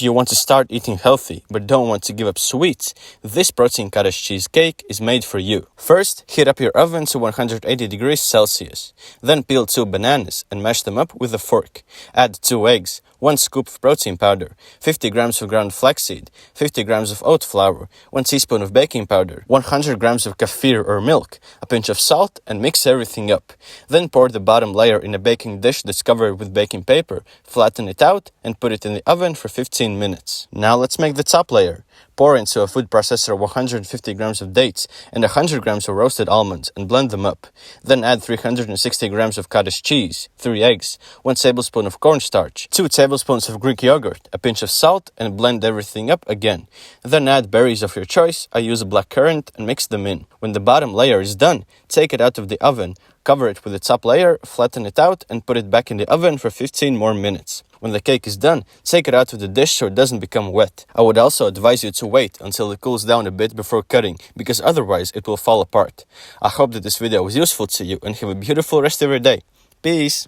If you want to start eating healthy but don't want to give up sweets, this protein cottage cheese cake is made for you. First, heat up your oven to 180 degrees Celsius. Then peel 2 bananas and mash them up with a fork. Add 2 eggs, 1 scoop of protein powder, 50 grams of ground flaxseed, 50 grams of oat flour, 1 teaspoon of baking powder, 100 grams of kefir or milk, a pinch of salt, and mix everything up. Then pour the bottom layer in a baking dish that's covered with baking paper, flatten it out, and put it in the oven for 15 minutes. Now let's make the top layer. Pour into a food processor 150 grams of dates and 100 grams of roasted almonds and blend them up. Then add 360 grams of cottage cheese, 3 eggs, 1 tablespoon of cornstarch, 2 tablespoons of Greek yogurt, a pinch of salt, and blend everything up again. Then add berries of your choice. I use a blackcurrant and mix them in. When the bottom layer is done, take it out of the oven, cover it with the top layer, flatten it out, and put it back in the oven for 15 more minutes. When the cake is done, take it out of the dish so it doesn't become wet. I would also advise you to wait until it cools down a bit before cutting, because otherwise it will fall apart. I hope that this video was useful to you and have a beautiful rest of your day. Peace!